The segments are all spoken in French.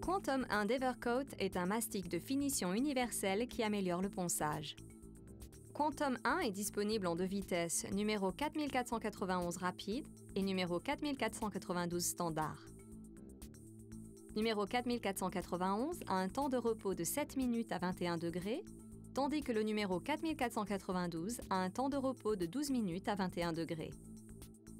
Quantum 1 d'Evercoat est un mastic de finition universelle qui améliore le ponçage. Quantum 1 est disponible en deux vitesses, numéro 4491 rapide et numéro 4492 standard. Numéro 4491 a un temps de repos de 7 minutes à 21 degrés, tandis que le numéro 4492 a un temps de repos de 12 minutes à 21 degrés.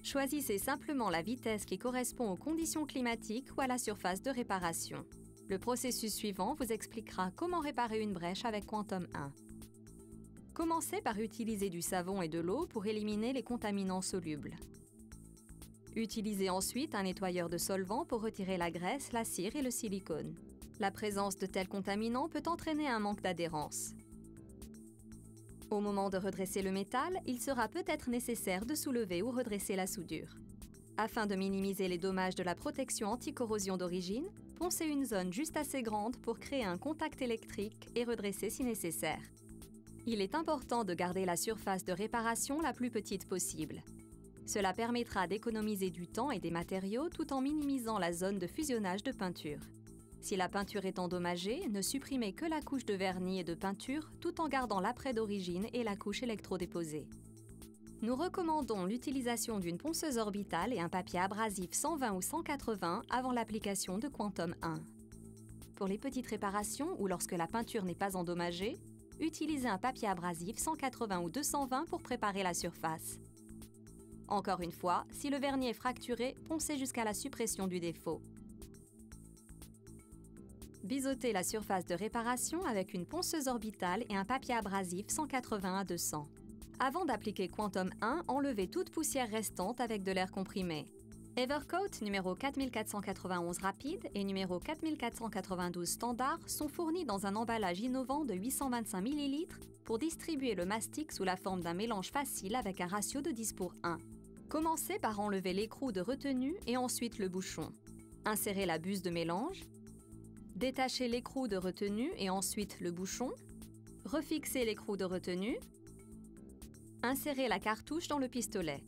Choisissez simplement la vitesse qui correspond aux conditions climatiques ou à la surface de réparation. Le processus suivant vous expliquera comment réparer une brèche avec Quantum 1. Commencez par utiliser du savon et de l'eau pour éliminer les contaminants solubles. Utilisez ensuite un nettoyeur de solvant pour retirer la graisse, la cire et le silicone. La présence de tels contaminants peut entraîner un manque d'adhérence. Au moment de redresser le métal, il sera peut-être nécessaire de soulever ou redresser la soudure. Afin de minimiser les dommages de la protection anti-corrosion d'origine, poncez une zone juste assez grande pour créer un contact électrique et redresser si nécessaire. Il est important de garder la surface de réparation la plus petite possible. Cela permettra d'économiser du temps et des matériaux tout en minimisant la zone de fusionnage de peinture. Si la peinture est endommagée, ne supprimez que la couche de vernis et de peinture tout en gardant l'après d'origine et la couche électrodéposée. Nous recommandons l'utilisation d'une ponceuse orbitale et un papier abrasif 120 ou 180 avant l'application de Quantum 1. Pour les petites réparations ou lorsque la peinture n'est pas endommagée, utilisez un papier abrasif 180 ou 220 pour préparer la surface. Encore une fois, si le vernis est fracturé, poncez jusqu'à la suppression du défaut. Biseautez la surface de réparation avec une ponceuse orbitale et un papier abrasif 180 à 200. Avant d'appliquer Quantum 1, enlevez toute poussière restante avec de l'air comprimé. Evercoat numéro 4491 rapide et numéro 4492 standard sont fournis dans un emballage innovant de 825 ml pour distribuer le mastic sous la forme d'un mélange facile avec un ratio de 10:1. Commencez par enlever l'écrou de retenue et ensuite le bouchon. Insérez la buse de mélange. Détachez l'écrou de retenue et ensuite le bouchon. Refixez l'écrou de retenue. Insérez la cartouche dans le pistolet.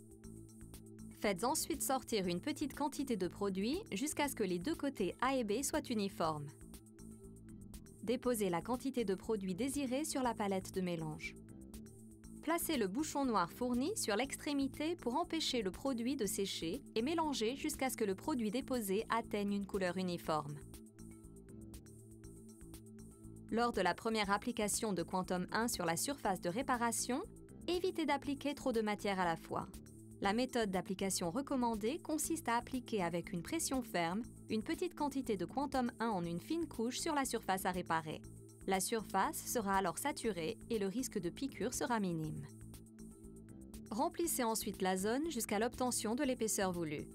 Faites ensuite sortir une petite quantité de produit jusqu'à ce que les deux côtés A et B soient uniformes. Déposez la quantité de produit désirée sur la palette de mélange. Placez le bouchon noir fourni sur l'extrémité pour empêcher le produit de sécher et mélangez jusqu'à ce que le produit déposé atteigne une couleur uniforme. Lors de la première application de Quantum 1 sur la surface de réparation, évitez d'appliquer trop de matière à la fois. La méthode d'application recommandée consiste à appliquer avec une pression ferme une petite quantité de Quantum 1 en une fine couche sur la surface à réparer. La surface sera alors saturée et le risque de piqûre sera minime. Remplissez ensuite la zone jusqu'à l'obtention de l'épaisseur voulue.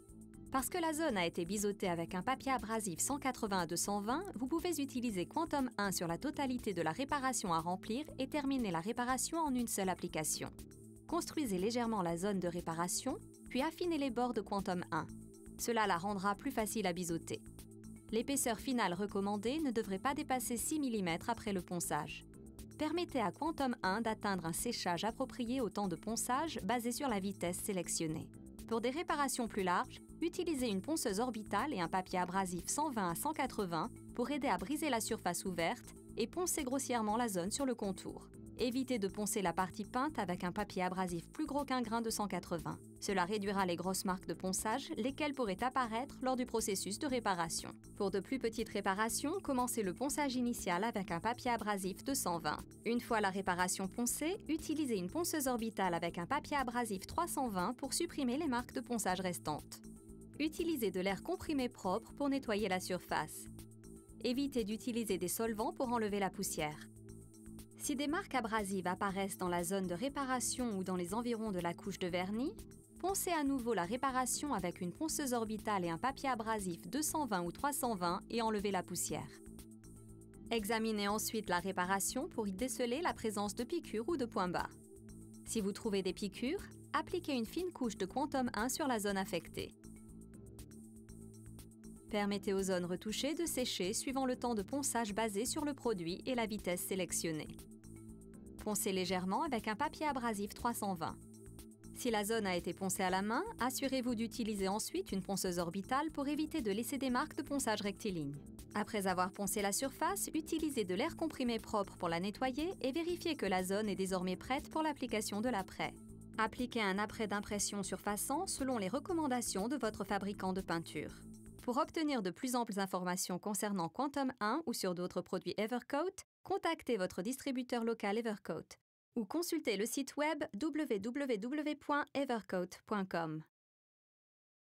Parce que la zone a été biseautée avec un papier abrasif 180 à 220, vous pouvez utiliser Quantum 1 sur la totalité de la réparation à remplir et terminer la réparation en une seule application. Construisez légèrement la zone de réparation, puis affinez les bords de Quantum 1. Cela la rendra plus facile à biseauter. L'épaisseur finale recommandée ne devrait pas dépasser 6 mm après le ponçage. Permettez à Quantum 1 d'atteindre un séchage approprié au temps de ponçage basé sur la vitesse sélectionnée. Pour des réparations plus larges, utilisez une ponceuse orbitale et un papier abrasif 120 à 180 pour aider à briser la surface ouverte et poncer grossièrement la zone sur le contour. Évitez de poncer la partie peinte avec un papier abrasif plus gros qu'un grain de 180. Cela réduira les grosses marques de ponçage, lesquelles pourraient apparaître lors du processus de réparation. Pour de plus petites réparations, commencez le ponçage initial avec un papier abrasif de 120. Une fois la réparation poncée, utilisez une ponceuse orbitale avec un papier abrasif 320 pour supprimer les marques de ponçage restantes. Utilisez de l'air comprimé propre pour nettoyer la surface. Évitez d'utiliser des solvants pour enlever la poussière. Si des marques abrasives apparaissent dans la zone de réparation ou dans les environs de la couche de vernis, poncez à nouveau la réparation avec une ponceuse orbitale et un papier abrasif 220 ou 320 et enlevez la poussière. Examinez ensuite la réparation pour y déceler la présence de piqûres ou de points bas. Si vous trouvez des piqûres, appliquez une fine couche de Quantum 1 sur la zone affectée. Permettez aux zones retouchées de sécher suivant le temps de ponçage basé sur le produit et la vitesse sélectionnée. Poncez légèrement avec un papier abrasif 320. Si la zone a été poncée à la main, assurez-vous d'utiliser ensuite une ponceuse orbitale pour éviter de laisser des marques de ponçage rectiligne. Après avoir poncé la surface, utilisez de l'air comprimé propre pour la nettoyer et vérifiez que la zone est désormais prête pour l'application de l'après. Appliquez un après d'impression surfaçant selon les recommandations de votre fabricant de peinture. Pour obtenir de plus amples informations concernant Quantum 1 ou sur d'autres produits Evercoat, contactez votre distributeur local Evercoat ou consultez le site web www.evercoat.com.